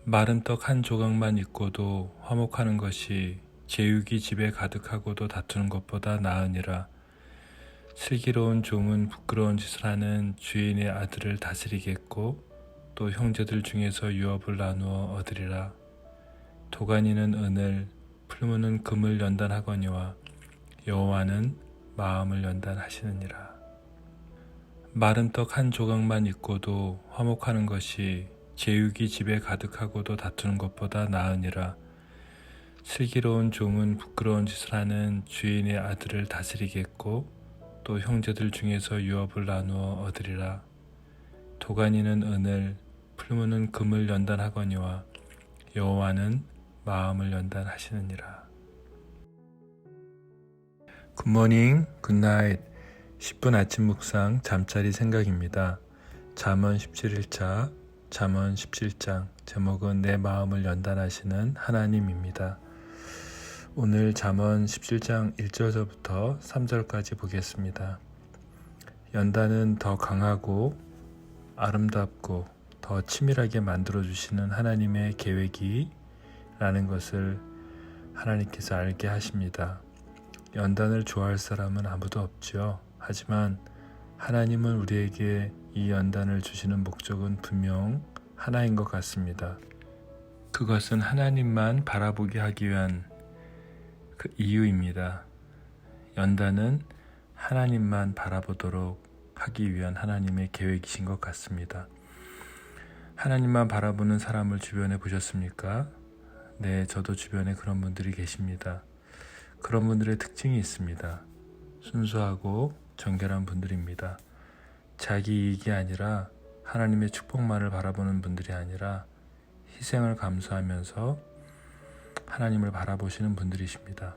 마른 떡 한 조각만 있고도 화목하는 것이 제육이 집에 가득하고도 다투는 것보다 나으니라. 슬기로운 종은 부끄러운 짓을 하는 주인의 아들을 다스리겠고 또 형제들 중에서 유업을 나누어 얻으리라. 도가니는 은을, 풀무는 금을 연단하거니와 여호와는 마음을 연단하시느니라. 마른 떡 한 조각만 있고도 화목하는 것이 제육이 집에 가득하고도 다투는 것보다 나으니라. 슬기로운 종은 부끄러운 짓을 하는 주인의 아들을 다스리겠고 또 형제들 중에서 유업을 나누어 얻으리라. 도가니는 은을, 풀무는 금을 연단하거니와 여호와는 마음을 연단하시느니라. 굿모닝, 굿나잇. 10분 아침 묵상 잠자리 생각입니다. 잠언 17일차, 잠언 17장, 제목은 내 마음을 연단하시는 하나님입니다. 오늘 잠언 17장 1절부터 3절까지 보겠습니다. 연단은 더 강하고 아름답고 더 치밀하게 만들어주시는 하나님의 계획이 라는 것을 하나님께서 알게 하십니다. 연단을 좋아할 사람은 아무도 없지요. 하지만 하나님은 우리에게 이 연단을 주시는 목적은 분명 하나인 것 같습니다. 그것은 하나님만 바라보게 하기 위한 그 이유입니다. 연단은 하나님만 바라보도록 하기 위한 하나님의 계획이신 것 같습니다. 하나님만 바라보는 사람을 주변에 보셨습니까? 네, 저도 주변에 그런 분들이 계십니다. 그런 분들의 특징이 있습니다. 순수하고 정결한 분들입니다. 자기 이익이 아니라 하나님의 축복만을 바라보는 분들이 아니라 희생을 감수하면서 하나님을 바라보시는 분들이십니다.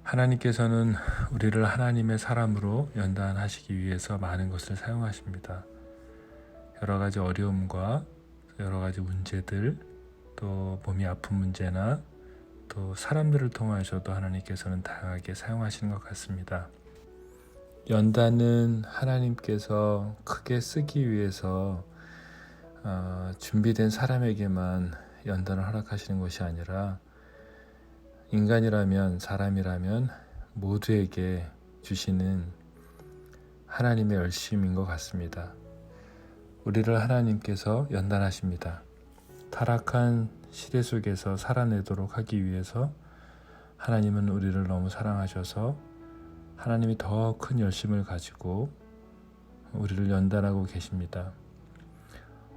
하나님께서는 우리를 하나님의 사람으로 연단하시기 위해서 많은 것을 사용하십니다. 여러 가지 어려움과 여러 가지 문제들, 또 몸이 아픈 문제나 또 사람들을 통하여서도 하나님께서는 다양하게 사용하시는 것 같습니다. 연단은 하나님께서 크게 쓰기 위해서 준비된 사람에게만 연단을 허락하시는 것이 아니라 인간이라면, 사람이라면 모두에게 주시는 하나님의 열심인 것 같습니다. 우리를 하나님께서 연단하십니다. 타락한 시대 속에서 살아내도록 하기 위해서 하나님은 우리를 너무 사랑하셔서 하나님이 더 큰 열심을 가지고 우리를 연단하고 계십니다.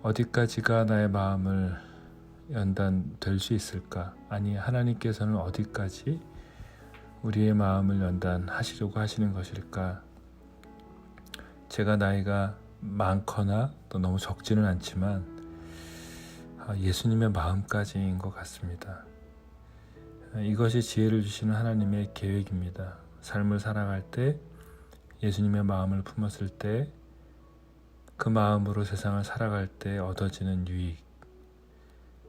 어디까지가 나의 마음을 연단될 수 있을까? 아니, 하나님께서는 어디까지 우리의 마음을 연단하시려고 하시는 것일까? 제가 나이가 많거나 또 너무 적지는 않지만 예수님의 마음까지인 것 같습니다. 이것이 지혜를 주시는 하나님의 계획입니다. 삶을 살아갈 때 예수님의 마음을 품었을 때 그 마음으로 세상을 살아갈 때 얻어지는 유익,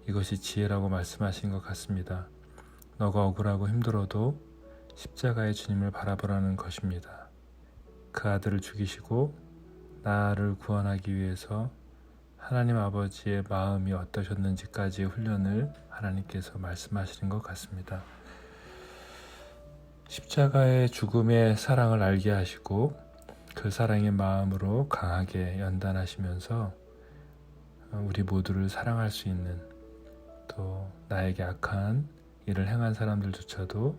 이것이 지혜라고 말씀하신 것 같습니다. 너가 억울하고 힘들어도 십자가의 주님을 바라보라는 것입니다. 그 아들을 죽이시고 나를 구원하기 위해서 하나님 아버지의 마음이 어떠셨는지까지의 훈련을 하나님께서 말씀하시는 것 같습니다. 십자가의 죽음의 사랑을 알게 하시고 그 사랑의 마음으로 강하게 연단하시면서 우리 모두를 사랑할 수 있는, 또 나에게 악한 일을 행한 사람들조차도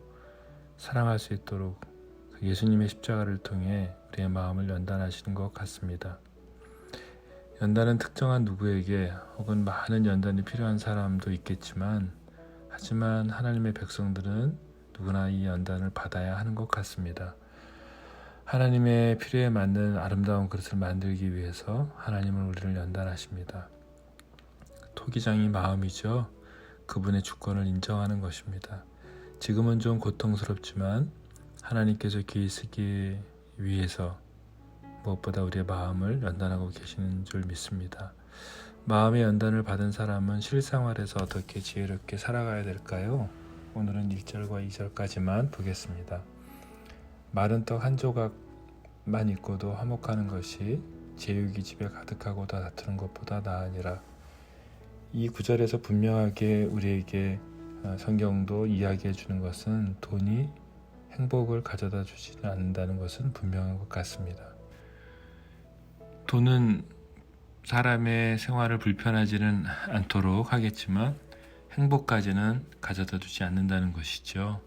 사랑할 수 있도록 예수님의 십자가를 통해 우리의 마음을 연단하시는 것 같습니다. 연단은 특정한 누구에게 혹은 많은 연단이 필요한 사람도 있겠지만, 하지만 하나님의 백성들은 누구나 이 연단을 받아야 하는 것 같습니다. 하나님의 필요에 맞는 아름다운 그릇을 만들기 위해서 하나님은 우리를 연단하십니다. 토기장이 마음이죠. 그분의 주권을 인정하는 것입니다. 지금은 좀 고통스럽지만 하나님께서 귀히 쓰기 위해서 무엇보다 우리의 마음을 연단하고 계시는 줄 믿습니다. 마음의 연단을 받은 사람은 실생활에서 어떻게 지혜롭게 살아가야 될까요? 오늘은 1절과 2절까지만 보겠습니다. 마른 떡 한 조각만 있고도 화목하는 것이 제육이 집에 가득하고 다 다투는 것보다 나으니라. 이 구절에서 분명하게 우리에게 성경도 이야기해 주는 것은 돈이 행복을 가져다 주지는 않는다는 것은 분명한 것 같습니다. 돈은 사람의 생활을 불편하지는 않도록 하겠지만 행복까지는 가져다 주지 않는다는 것이죠.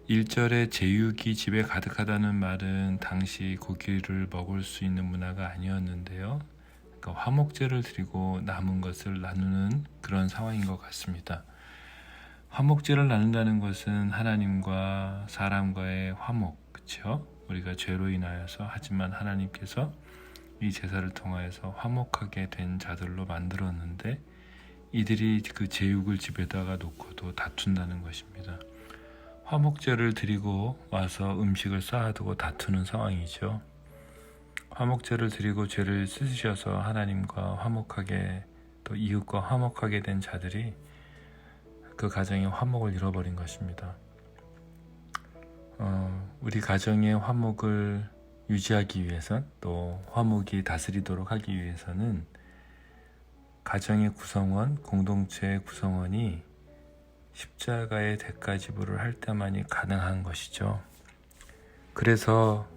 1절에 제육이 집에 가득하다는 말은 당시 고기를 먹을 수 있는 문화가 아니었는데요. 그러니까 화목제를 드리고 남은 것을 나누는 그런 상황인 것 같습니다. 화목제를 나눈다는 것은 하나님과 사람과의 화목, 그렇죠? 우리가 죄로 인하여서 하지만 하나님께서 이 제사를 통하여서 화목하게 된 자들로 만들었는데 이들이 그 제육을 집에다가 놓고도 다툰다는 것입니다. 화목제를 드리고 와서 음식을 쌓아두고 다투는 상황이죠. 화목제를 드리고 죄를 씻으셔서 하나님과 화목하게 또 이웃과 화목하게 된 자들이 그 가정의 화목을 잃어버린 것입니다. 우리 가정의 화목을 유지하기 위해선 또 화목이 다스리도록 하기 위해서는 가정의 구성원, 공동체의 구성원이 십자가의 대가 지불을 할 때만이 가능한 것이죠. 그래서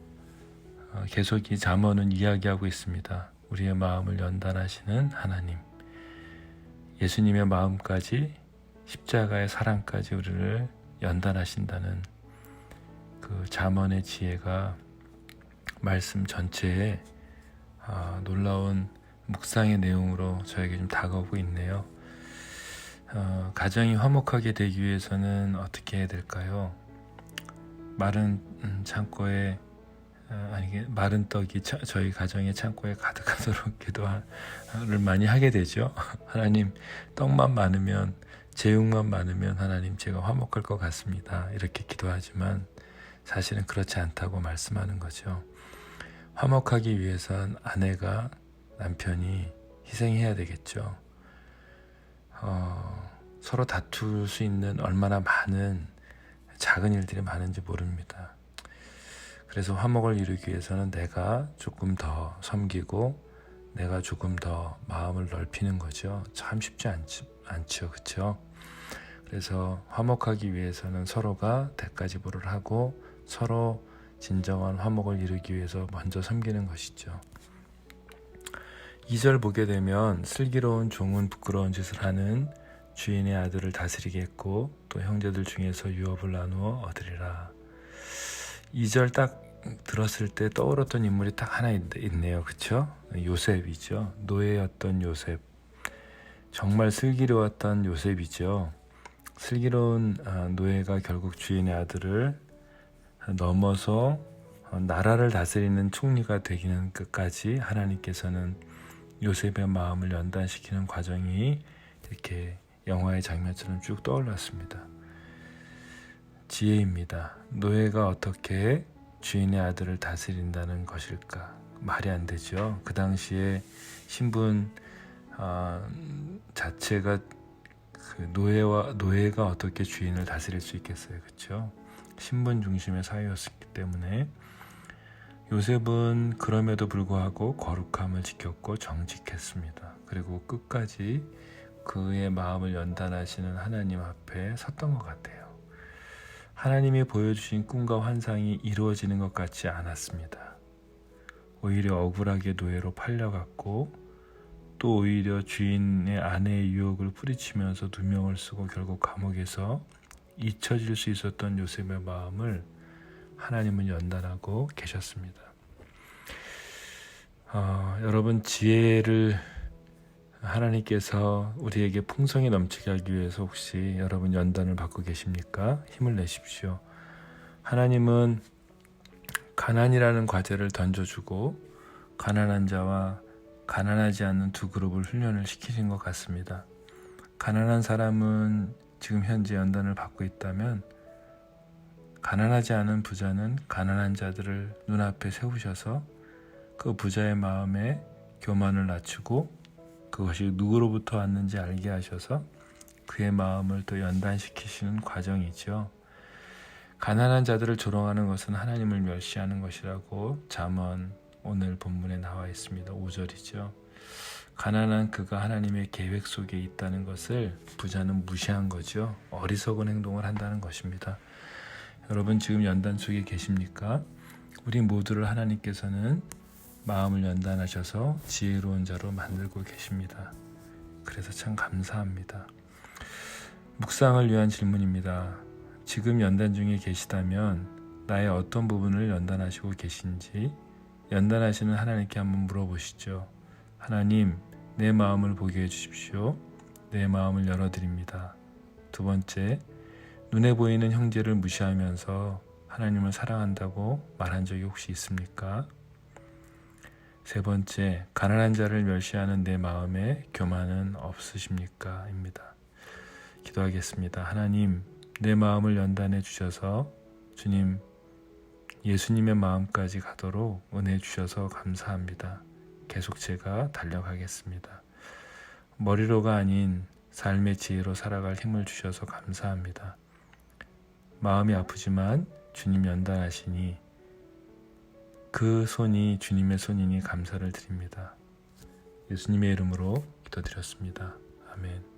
계속 이 잠언은 이야기하고 있습니다. 우리의 마음을 연단하시는 하나님, 예수님의 마음까지 십자가의 사랑까지 우리를 연단하신다는 그 잠언의 지혜가 말씀 전체에 놀라운 묵상의 내용으로 저에게 좀 다가오고 있네요. 가정이 화목하게 되기 위해서는 어떻게 해야 될까요? 마른 창고에 마른 떡이 저희 가정의 창고에 가득하도록 기도를 많이 하게 되죠. 하나님, 떡만 많으면, 제육만 많으면 하나님 제가 화목할 것 같습니다. 이렇게 기도하지만 사실은 그렇지 않다고 말씀하는 거죠. 화목하기 위해선 아내가, 남편이 희생해야 되겠죠. 서로 다툴 수 있는 얼마나 많은 작은 일들이 많은지 모릅니다. 그래서 화목을 이루기 위해서는 내가 조금 더 섬기고 내가 조금 더 마음을 넓히는 거죠. 참 쉽지 않죠, 그렇죠? 그래서 화목하기 위해서는 서로가 대가 지불을 하고 서로 진정한 화목을 이루기 위해서 먼저 섬기는 것이죠. 2절 보게 되면 슬기로운 종은 부끄러운 짓을 하는 주인의 아들을 다스리겠고 또 형제들 중에서 유업을 나누어 얻으리라. 2절 딱 들었을 때 떠올랐던 인물이 딱 하나 있네요. 그렇죠? 요셉이죠. 노예였던 요셉. 정말 슬기로웠던 요셉이죠. 슬기로운 노예가 결국 주인의 아들을 넘어서 나라를 다스리는 총리가 되기는 끝까지 하나님께서는 요셉의 마음을 연단시키는 과정이 이렇게 영화의 장면처럼 쭉 떠올랐습니다. 지혜입니다. 노예가 어떻게 주인의 아들을 다스린다는 것일까? 말이 안 되죠. 그 당시에 신분 자체가 그 노예가 어떻게 주인을 다스릴 수 있겠어요, 그렇죠? 신분 중심의 사회였기 때문에 요셉은 그럼에도 불구하고 거룩함을 지켰고 정직했습니다. 그리고 끝까지 그의 마음을 연단하시는 하나님 앞에 섰던 것 같아요. 하나님이 보여주신 꿈과 환상이 이루어지는 것 같지 않았습니다. 오히려 억울하게 노예로 팔려갔고 또 오히려 주인의 아내의 유혹을 뿌리치면서 누명을 쓰고 결국 감옥에서 잊혀질 수 있었던 요셉의 마음을 하나님은 연단하고 계셨습니다. 여러분, 지혜를 하나님께서 우리에게 풍성히 넘치게 하기 위해서 혹시 여러분 연단을 받고 계십니까? 힘을 내십시오. 하나님은 가난이라는 과제를 던져주고 가난한 자와 가난하지 않는 두 그룹을 훈련을 시키신 것 같습니다. 가난한 사람은 지금 현재 연단을 받고 있다면 가난하지 않은 부자는 가난한 자들을 눈앞에 세우셔서 그 부자의 마음에 교만을 낮추고 그것이 누구로부터 왔는지 알게 하셔서 그의 마음을 또 연단시키시는 과정이죠. 가난한 자들을 조롱하는 것은 하나님을 멸시하는 것이라고 잠언 오늘 본문에 나와 있습니다. 5절이죠. 가난한 그가 하나님의 계획 속에 있다는 것을 부자는 무시한 거죠. 어리석은 행동을 한다는 것입니다. 여러분 지금 연단 속에 계십니까? 우리 모두를 하나님께서는 마음을 연단하셔서 지혜로운 자로 만들고 계십니다. 그래서 참 감사합니다. 묵상을 위한 질문입니다. 지금 연단 중에 계시다면 나의 어떤 부분을 연단하시고 계신지 연단하시는 하나님께 한번 물어보시죠. 하나님, 내 마음을 보게 해주십시오. 내 마음을 열어드립니다. 두 번째, 눈에 보이는 형제를 무시하면서 하나님을 사랑한다고 말한 적이 혹시 있습니까? 세 번째, 가난한 자를 멸시하는 내 마음에 교만은 없으십니까? 입니다. 기도하겠습니다. 하나님, 내 마음을 연단해 주셔서 주님, 예수님의 마음까지 가도록 은혜 주셔서 감사합니다. 계속 제가 달려가겠습니다. 머리로가 아닌 삶의 지혜로 살아갈 힘을 주셔서 감사합니다. 마음이 아프지만 주님 연단하시니 그 손이 주님의 손이니 감사를 드립니다. 예수님의 이름으로 기도드렸습니다. 아멘.